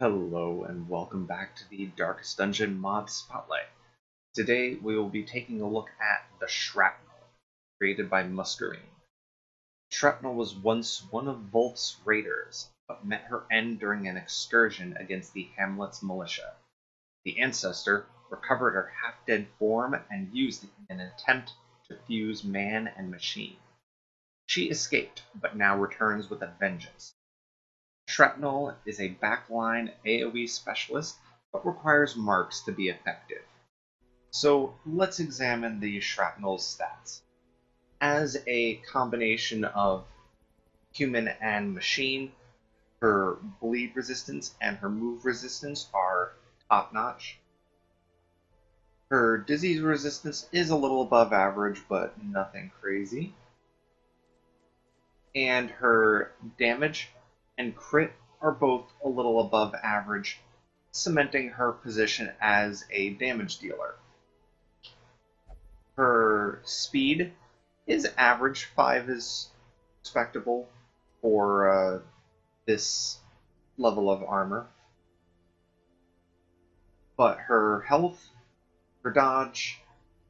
Hello and welcome back to the Darkest Dungeon mod spotlight. Today we will be taking a look at the Shrapnel, created by Muscarine. Shrapnel was once one of Volf's raiders, but met her end during an excursion against the Hamlet's militia. The ancestor recovered her half-dead form and used it in an attempt to fuse man and machine. She escaped, but now returns with a vengeance. Shrapnel is a backline AoE specialist, but requires marks to be effective. So let's examine the Shrapnel's stats. As a combination of human and machine, her bleed resistance and her move resistance are top notch. Her disease resistance is a little above average, but nothing crazy. And her damage and crit are both a little above average, cementing her position as a damage dealer. Her speed is average. 5 is respectable for this level of armor. But her health, her dodge,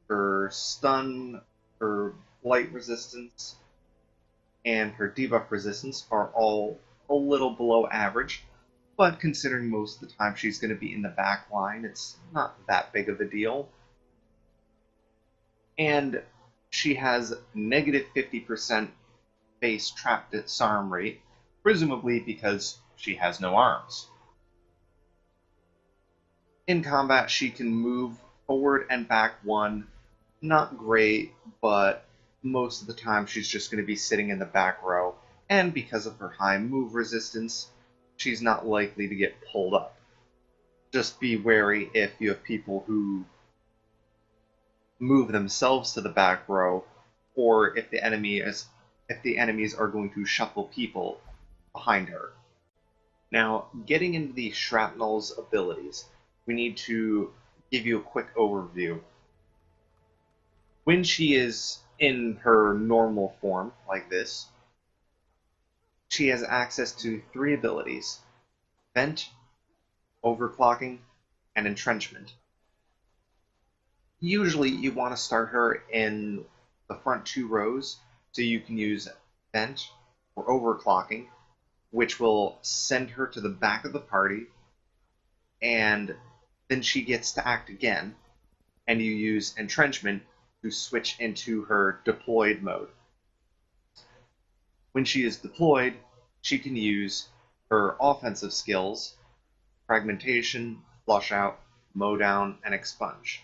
her stun, her blight resistance, and her debuff resistance are all a little below average, but considering most of the time she's going to be in the back line, it's not that big of a deal. And she has negative 50% base trapped disarm rate, presumably because she has no arms. In combat, she can move forward and back 1. Not great, but most of the time she's just going to be sitting in the back row, and because of her high move resistance, she's not likely to get pulled up. Just be wary if you have people who move themselves to the back row, or if the enemies are going to shuffle people behind her. Now, getting into the Shrapnel's abilities, we need to give you a quick overview. When she is in her normal form, like this, she has access to 3 abilities: Vent, Overclocking, and Entrenchment. Usually you want to start her in the front 2 rows, so you can use Vent or Overclocking, which will send her to the back of the party, and then she gets to act again, and you use Entrenchment to switch into her deployed mode. When she is deployed, she can use her offensive skills: fragmentation, flush out, mow down, and expunge.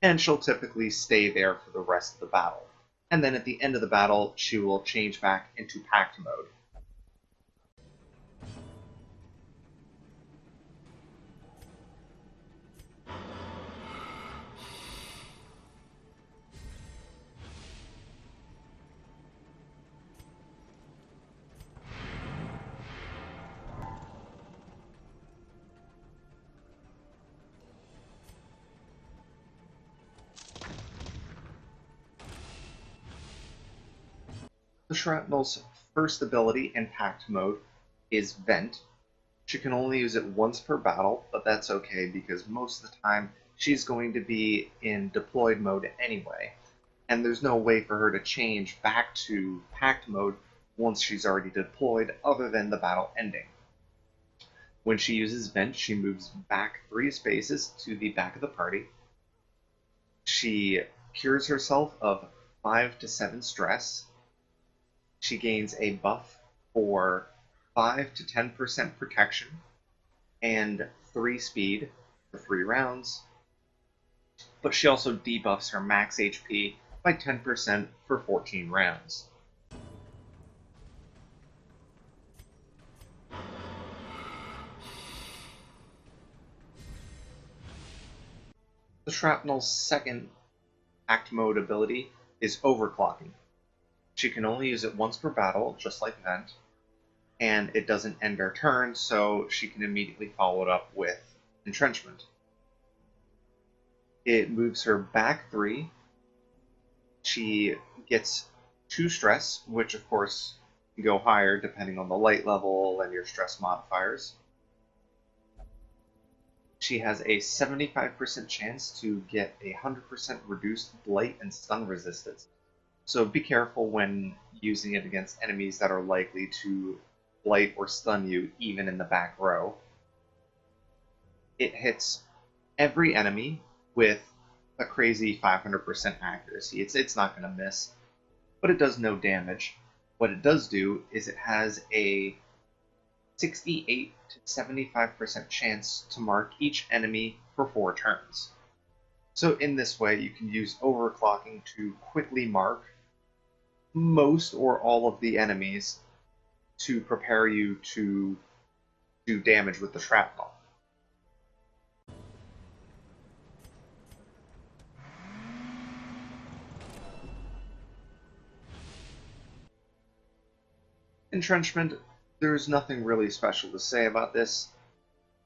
And she'll typically stay there for the rest of the battle. And then at the end of the battle, she will change back into pact mode. The Shrapnel's first ability in pact mode is Vent. She can only use it once per battle, but that's okay because most of the time she's going to be in deployed mode anyway, and there's no way for her to change back to pact mode once she's already deployed other than the battle ending. When she uses Vent, she moves back 3 spaces to the back of the party. She cures herself of 5 to 7 stress. She gains a buff for 5 to 10% protection and 3 speed for 3 rounds, but she also debuffs her max HP by 10% for 14 rounds. The Shrapnel's second act mode ability is Overclocking. She can only use it once per battle, just like Vent, and it doesn't end her turn, so she can immediately follow it up with Entrenchment. It moves her back 3. She gets 2 stress, which of course can go higher depending on the light level and your stress modifiers. She has a 75% chance to get a 100% reduced blight and stun resistance. So be careful when using it against enemies that are likely to blight or stun you even in the back row. It hits every enemy with a crazy 500% accuracy. It's not going to miss, but it does no damage. What it does do is it has a 68 to 75% chance to mark each enemy for 4 turns. So in this way, you can use overclocking to quickly mark most or all of the enemies to prepare you to do damage with the shrapnel. Entrenchment, there's nothing really special to say about this.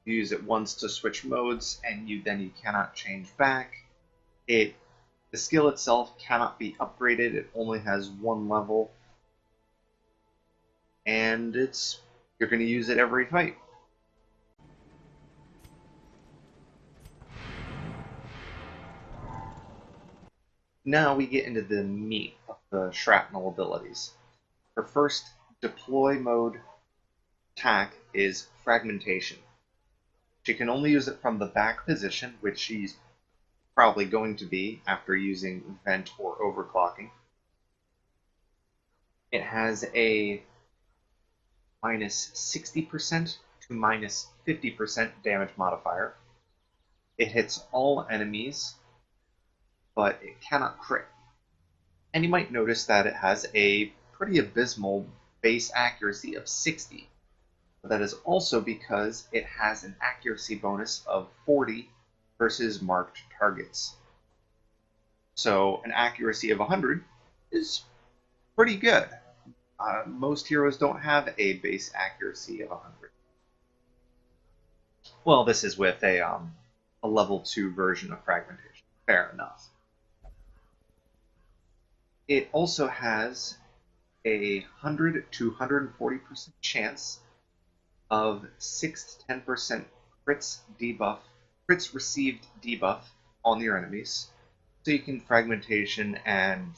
You use it once to switch modes, and then you cannot change back. The skill itself cannot be upgraded. It only has 1 level, and you're going to use it every fight. Now we get into the meat of the shrapnel abilities. Her first deploy mode attack is fragmentation. She can only use it from the back position, which she's probably going to be after using vent or overclocking. It has a minus 60% to minus 50% damage modifier. It hits all enemies, but it cannot crit. And you might notice that it has a pretty abysmal base accuracy of 60. But that is also because it has an accuracy bonus of 40 versus marked targets. So an accuracy of 100 is pretty good. Most heroes don't have a base accuracy of 100. Well, this is with a level 2 version of fragmentation. Fair enough. It also has a 100 to 140% chance of 6 to 10% crits received debuff on your enemies. So you can fragmentation and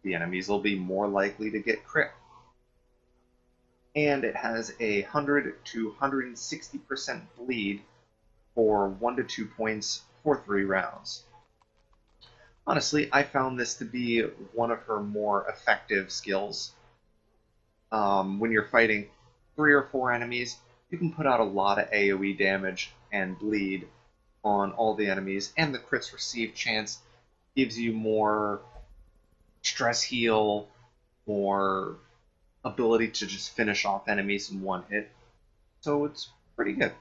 the enemies will be more likely to get crit. And it has a 100 to 160% bleed for 1 to 2 points for 3 rounds. Honestly, I found this to be one of her more effective skills. When you're fighting 3 or 4 enemies, you can put out a lot of AoE damage and bleed on all the enemies, and the crits received chance gives you more stress heal, more ability to just finish off enemies in one hit. So it's pretty good.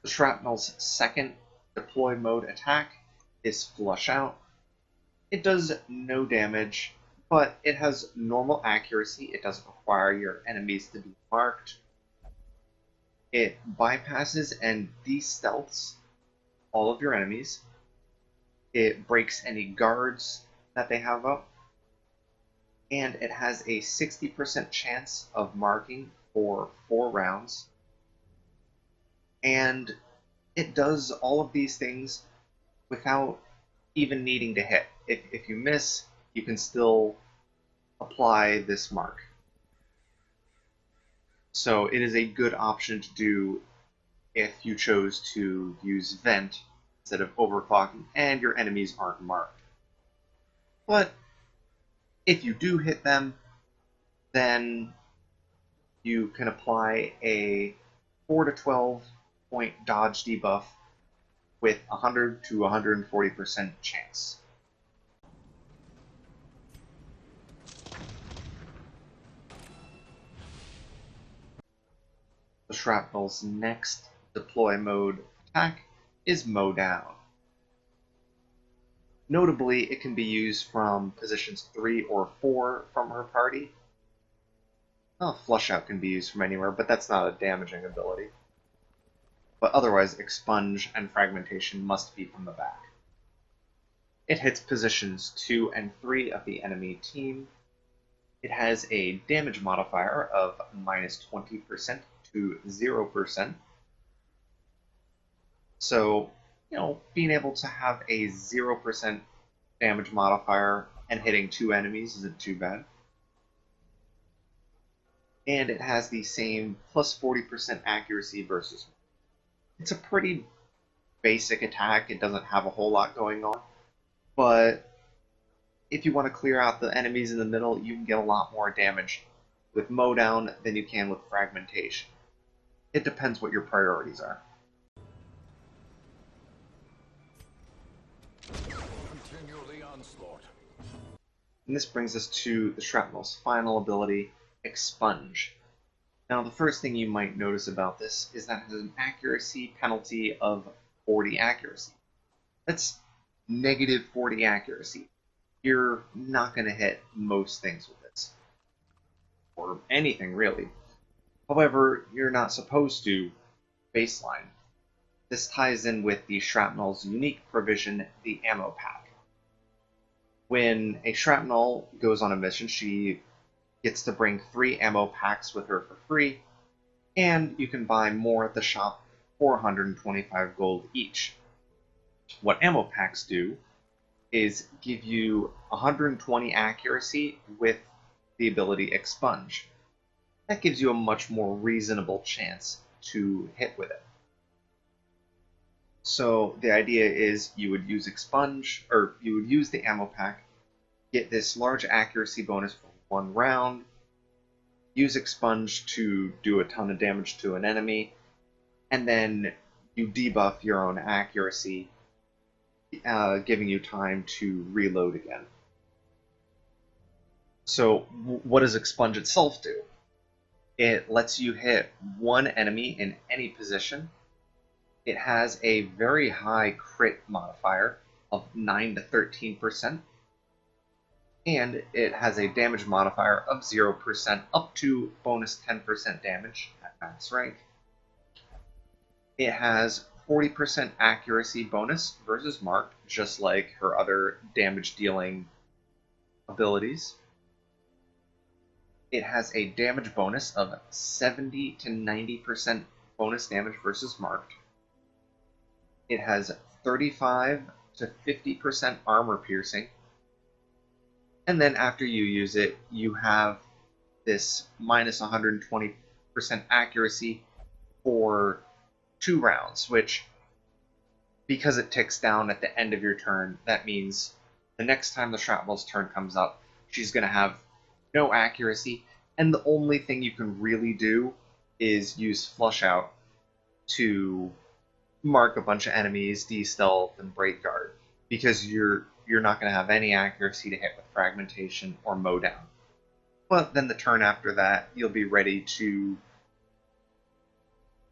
The Shrapnel's second deploy mode attack is Flush Out. It does no damage, but it has normal accuracy. It doesn't require your enemies to be marked. It bypasses and de-stealths all of your enemies. It breaks any guards that they have up. And it has a 60% chance of marking for 4 rounds. And it does all of these things without even needing to hit. If you miss, you can still apply this mark. So it is a good option to do if you chose to use vent instead of overclocking and your enemies aren't marked. But if you do hit them, then you can apply a 4 to 12 point dodge debuff with 100 to 140% chance. The Shrapnel's next deploy mode attack is Mow Down. Notably, it can be used from positions 3 or 4 from her party. Well, Flush Out can be used from anywhere, but that's not a damaging ability. But otherwise, Expunge and Fragmentation must be from the back. It hits positions 2 and 3 of the enemy team. It has a damage modifier of -20% to 0%. So, being able to have a 0% damage modifier and hitting two enemies isn't too bad. And it has the same plus 40% accuracy versus. It's a pretty basic attack. It doesn't have a whole lot going on. But if you want to clear out the enemies in the middle, you can get a lot more damage with mowdown than you can with fragmentation. It depends what your priorities are. Continue the onslaught. And this brings us to the Shrapnel's final ability, Expunge. Now, the first thing you might notice about this is that it has an accuracy penalty of 40 accuracy. That's negative 40 accuracy. You're not going to hit most things with this, or anything really. However, you're not supposed to baseline. This ties in with the Shrapnel's unique provision, the ammo pack. When a Shrapnel goes on a mission, she gets to bring 3 ammo packs with her for free, and you can buy more at the shop for 125 gold each. What ammo packs do is give you 120 accuracy with the ability Expunge. That gives you a much more reasonable chance to hit with it. So the idea is you would use Expunge, or you would use the ammo pack, get this large accuracy bonus for 1 round, use Expunge to do a ton of damage to an enemy, and then you debuff your own accuracy, giving you time to reload again. So what does Expunge itself do? It lets you hit 1 enemy in any position. It has a very high crit modifier of 9 to 13%. And it has a damage modifier of 0% up to bonus 10% damage at max rank. It has 40% accuracy bonus versus marked, just like her other damage dealing abilities. It has a damage bonus of 70 to 90% bonus damage versus marked. It has 35 to 50% armor piercing. And then after you use it, you have this minus 120% accuracy for 2 rounds, which, because it ticks down at the end of your turn, that means the next time the Shrapnel's turn comes up, she's going to have no accuracy, and the only thing you can really do is use Flush Out to mark a bunch of enemies, de-stealth, and break guard, because you're not going to have any accuracy to hit with fragmentation or mowdown. But then the turn after that, you'll be ready to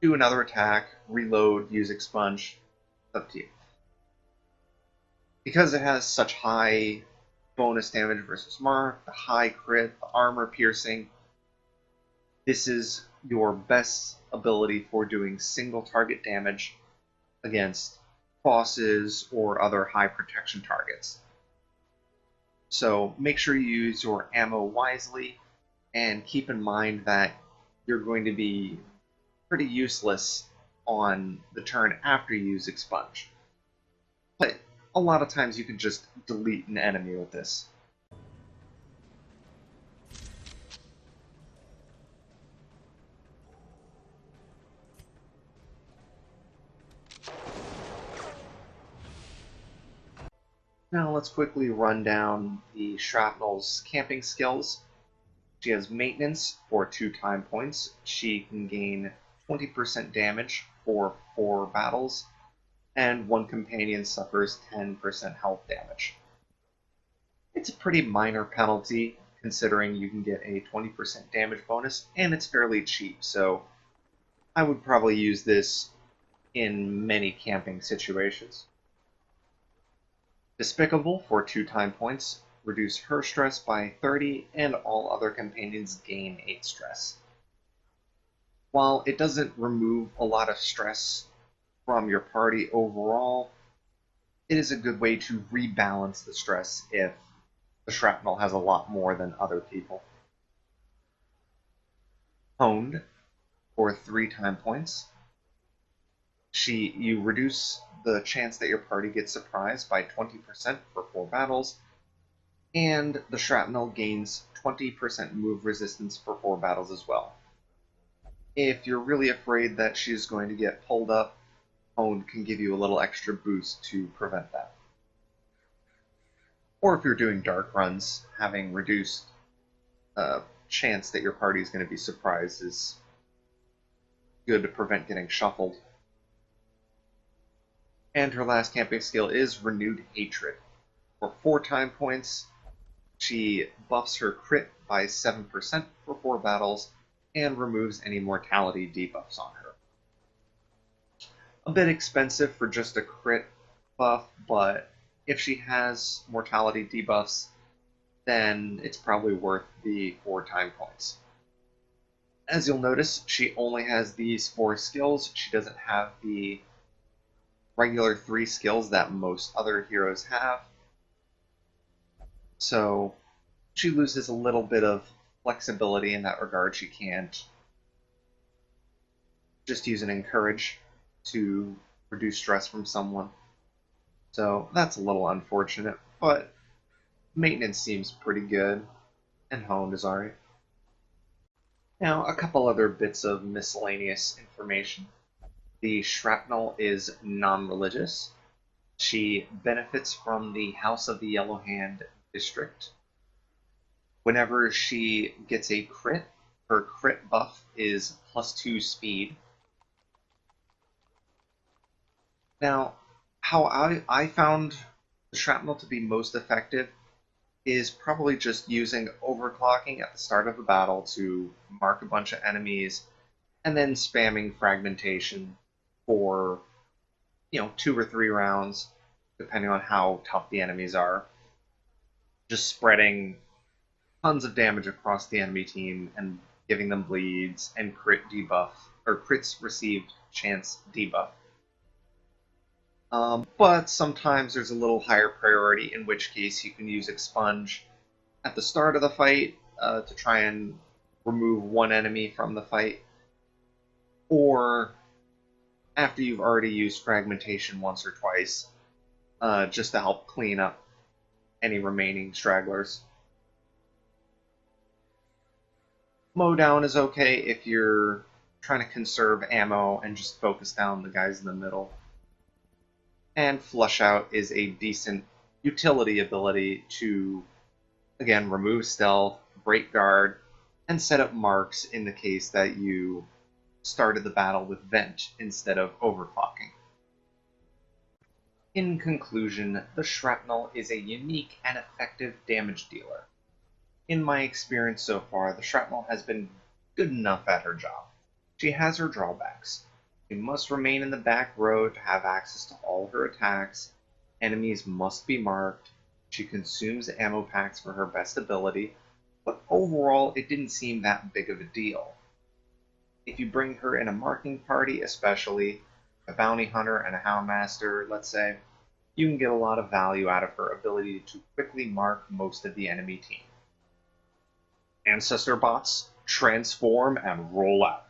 do another attack, reload, use Expunge. It's up to you. Because it has such high bonus damage versus mark, the high crit, the armor piercing, this is your best ability for doing single target damage against bosses or other high protection targets. So make sure you use your ammo wisely, and keep in mind that you're going to be pretty useless on the turn after you use Expunge. But a lot of times you can just delete an enemy with this. Now let's quickly run down the Shrapnel's camping skills. She has maintenance for 2 time points. She can gain 20% damage for 4 battles, and 1 companion suffers 10% health damage. It's a pretty minor penalty, considering you can get a 20% damage bonus, and it's fairly cheap, so I would probably use this in many camping situations. Despicable for 2 time points, reduce her stress by 30, and all other companions gain 8 stress. While it doesn't remove a lot of stress from your party overall, it is a good way to rebalance the stress if the Shrapnel has a lot more than other people. honed for 3 time points. You reduce the chance that your party gets surprised by 20% for 4 battles, and the shrapnel gains 20% move resistance for 4 battles as well. If you're really afraid that she's going to get pulled up, honed can give you a little extra boost to prevent that. Or if you're doing dark runs, having reduced chance that your party is going to be surprised is good to prevent getting shuffled. And her last camping skill is Renewed Hatred. For 4 time points, she buffs her crit by 7% for 4 battles and removes any mortality debuffs on her. A bit expensive for just a crit buff, but if she has mortality debuffs, then it's probably worth the 4 time points. As you'll notice, she only has these 4 skills. She doesn't have the regular 3 skills that most other heroes have. So she loses a little bit of flexibility in that regard. She can't just use an encourage to reduce stress from someone. So that's a little unfortunate, but maintenance seems pretty good, and honed is alright. Now, a couple other bits of miscellaneous information. The Shrapnel is non-religious. She benefits from the House of the Yellow Hand district. Whenever she gets a crit, her crit buff is +2 speed. Now, how I found the Shrapnel to be most effective is probably just using overclocking at the start of a battle to mark a bunch of enemies, and then spamming fragmentation for 2 or 3 rounds, depending on how tough the enemies are. Just spreading tons of damage across the enemy team and giving them bleeds and crit debuff, or crits received chance debuff. But sometimes there's a little higher priority, in which case you can use Expunge at the start of the fight to try and remove one enemy from the fight, or after you've already used Fragmentation once or twice, just to help clean up any remaining stragglers. Mow down is okay if you're trying to conserve ammo and just focus down the guys in the middle. And Flush Out is a decent utility ability to, again, remove stealth, break guard, and set up marks in the case that you started the battle with Vent instead of overclocking. In conclusion, the Shrapnel is a unique and effective damage dealer. In my experience so far, the Shrapnel has been good enough at her job. She has her drawbacks. She must remain in the back row to have access to all her attacks. Enemies must be marked. She consumes ammo packs for her best ability, but overall it didn't seem that big of a deal. If you bring her in a marking party, especially a bounty hunter and a houndmaster, let's say, you can get a lot of value out of her ability to quickly mark most of the enemy team. Ancestor bots, transform and roll out.